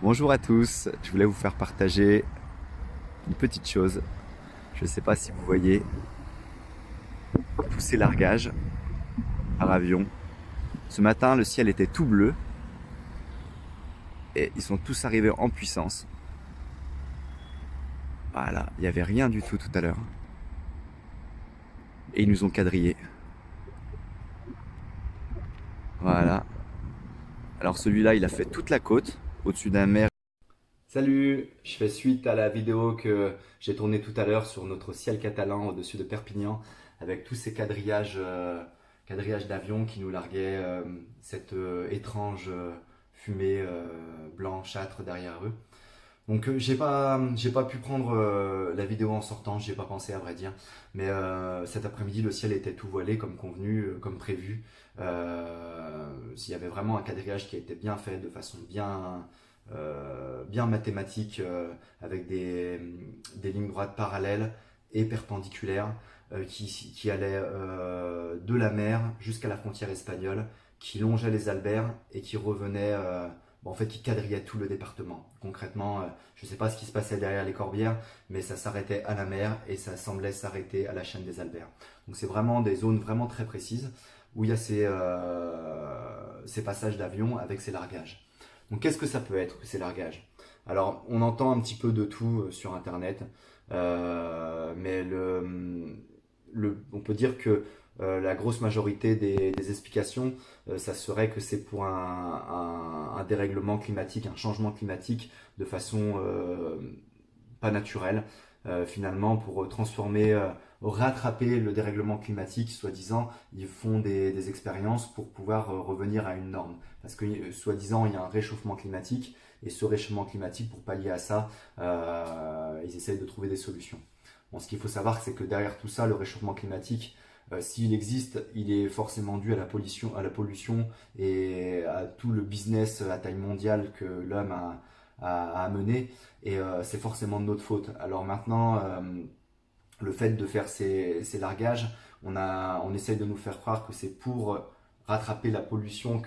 Bonjour à tous, je voulais vous faire partager une petite chose. Je ne sais pas si vous voyez tous ces largages par avion. Ce matin, le ciel était tout bleu et ils sont tous arrivés en puissance. Voilà, il n'y avait rien du tout tout à l'heure. Et ils nous ont quadrillés. Voilà. Alors celui-là, il a fait toute la côte, au-dessus d'un mer. Salut, je fais suite à la vidéo que j'ai tournée tout à l'heure sur notre ciel catalan au-dessus de Perpignan avec tous ces quadrillages d'avions qui nous larguaient cette étrange fumée blanchâtre derrière eux. Donc j'ai pas pu prendre la vidéo en sortant, j'y ai pas pensé à vrai dire. Mais cet après-midi le ciel était tout voilé comme convenu, comme prévu. S'il y avait vraiment un quadrillage qui a été bien fait de façon bien mathématique, avec des lignes droites parallèles et perpendiculaires qui allaient de la mer jusqu'à la frontière espagnole, qui longeaient les Alberts et qui revenaient en fait, qui quadrillait tout le département. Concrètement, je ne sais pas ce qui se passait derrière les Corbières, mais ça s'arrêtait à la mer et ça semblait s'arrêter à la chaîne des Alberts. Donc c'est vraiment des zones vraiment très précises où il y a ces passages d'avion avec ces largages. Donc qu'est-ce que ça peut être, ces largages? Alors on entend un petit peu de tout sur Internet, mais on peut dire que la grosse majorité des explications, ça serait que c'est pour un dérèglement climatique, un changement climatique de façon pas naturelle, finalement, pour transformer, rattraper le dérèglement climatique, soi-disant, ils font des expériences pour pouvoir revenir à une norme. Parce que, soi-disant, il y a un réchauffement climatique, et ce réchauffement climatique, pour pallier à ça, ils essayent de trouver des solutions. Bon, ce qu'il faut savoir, c'est que derrière tout ça, le réchauffement climatique, s'il existe, il est forcément dû à la pollution et à tout le business à taille mondiale que l'homme a amené. Et c'est forcément de notre faute. Alors maintenant, le fait de faire ces largages, on essaye de nous faire croire que c'est pour rattraper la pollution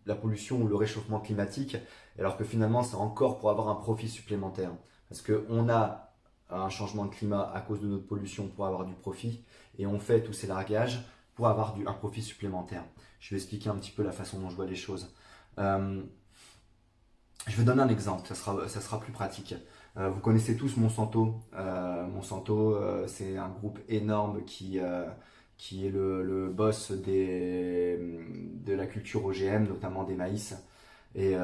la pollution ou le réchauffement climatique, alors que finalement c'est encore pour avoir un profit supplémentaire. Parce qu'on a un changement de climat à cause de notre pollution pour avoir du profit, et on fait tous ces largages pour avoir un profit supplémentaire. Je vais expliquer un petit peu la façon dont je vois les choses. Euh, je vais donner un exemple, ça sera plus pratique. Vous connaissez tous Monsanto. Monsanto, c'est un groupe énorme qui est le boss de la culture OGM, notamment des maïs, et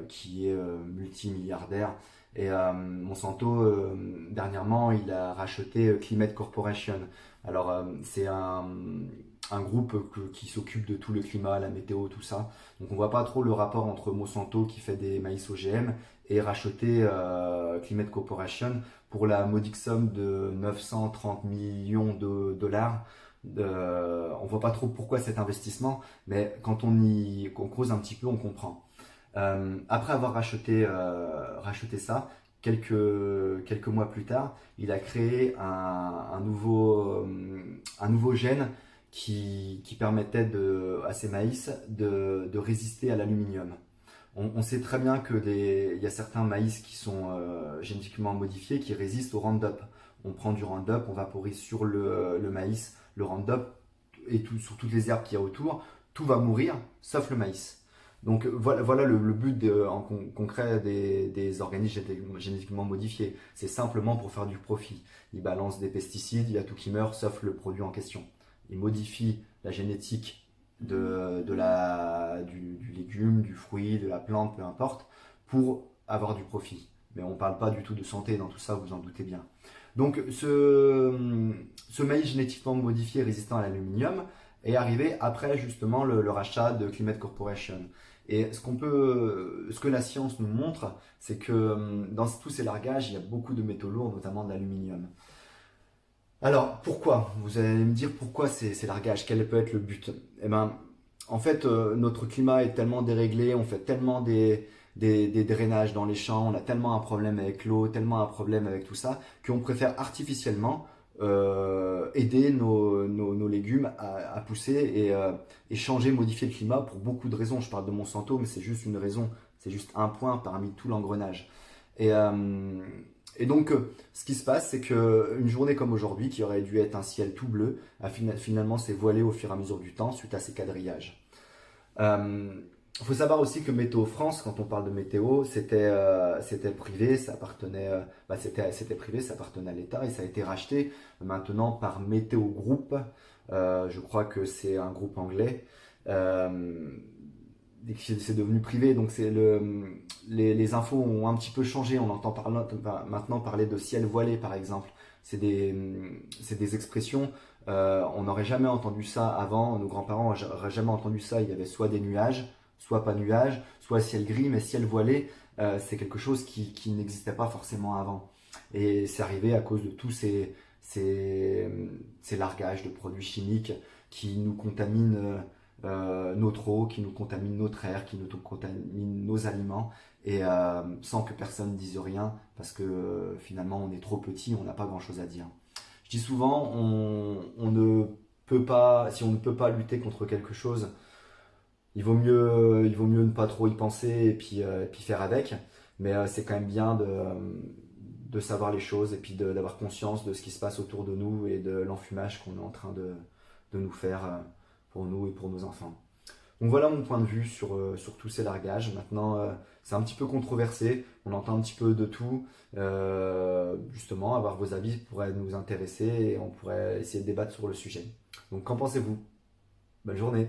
qui est multimilliardaire. Et Monsanto, dernièrement, il a racheté Climate Corporation. Alors, c'est un groupe qui s'occupe de tout le climat, la météo, tout ça. Donc, on voit pas trop le rapport entre Monsanto qui fait des maïs OGM et racheter Climate Corporation pour la modique somme de 930 millions de dollars. On voit pas trop pourquoi cet investissement, mais quand qu'on creuse un petit peu, on comprend. Après avoir racheté ça, quelques mois plus tard, il a créé un nouveau gène qui permettait à ces maïs de résister à l'aluminium. On sait très bien il y a certains maïs qui sont génétiquement modifiés qui résistent au Roundup. On prend du Roundup, on vaporise sur le maïs, le Roundup et sur toutes les herbes qu'il y a autour, tout va mourir sauf le maïs. Donc voilà le but en concret des organismes génétiquement modifiés. C'est simplement pour faire du profit. Ils balancent des pesticides, il y a tout qui meurt sauf le produit en question. Ils modifient la génétique du légume, du fruit, de la plante, peu importe, pour avoir du profit. Mais on ne parle pas du tout de santé dans tout ça, vous en doutez bien. Donc ce maïs génétiquement modifié résistant à l'aluminium est arrivé après justement le rachat de Climate Corporation. Et ce que la science nous montre, c'est que dans tous ces largages, il y a beaucoup de métaux lourds, notamment de l'aluminium. Alors, pourquoi? Vous allez me dire pourquoi ces largages? Quel peut être le but? Eh ben, en fait, notre climat est tellement déréglé, on fait tellement des drainages dans les champs, on a tellement un problème avec l'eau, tellement un problème avec tout ça, qu'on préfère artificiellement aider nos légumes à pousser et changer, modifier le climat pour beaucoup de raisons. Je parle de Monsanto, mais c'est juste une raison, c'est juste un point parmi tout l'engrenage. Et, euh, et donc, ce qui se passe, c'est qu'une journée comme aujourd'hui, qui aurait dû être un ciel tout bleu, finalement s'est voilée au fur et à mesure du temps suite à ces quadrillages. Il faut savoir aussi que Météo France, quand on parle de météo, c'était privé, ça appartenait, c'était privé, ça appartenait à l'État et ça a été racheté maintenant par Météo Group. Je crois que c'est un groupe anglais. Euh, c'est devenu privé, donc les infos ont un petit peu changé. On entend maintenant parler de ciel voilé, par exemple. C'est des expressions. On n'aurait jamais entendu ça avant. Nos grands-parents n'auraient jamais entendu ça. Il y avait soit des nuages, soit pas nuages, soit ciel gris, mais ciel voilé, c'est quelque chose qui n'existait pas forcément avant. Et c'est arrivé à cause de tous ces largages de produits chimiques qui nous contaminent notre eau, qui nous contamine notre air, qui nous contamine nos aliments, et sans que personne dise rien, parce que finalement on est trop petit, on n'a pas grand-chose à dire. Je dis souvent, on ne peut pas, si on ne peut pas lutter contre quelque chose, il vaut mieux ne pas trop y penser et puis faire avec, mais c'est quand même bien de savoir les choses et puis d'avoir conscience de ce qui se passe autour de nous et de l'enfumage qu'on est en train de nous faire pour nous et pour nos enfants. Donc voilà mon point de vue sur tous ces largages. Maintenant, c'est un petit peu controversé, on entend un petit peu de tout. Justement, avoir vos avis pourrait nous intéresser et on pourrait essayer de débattre sur le sujet. Donc qu'en pensez-vous? Bonne journée!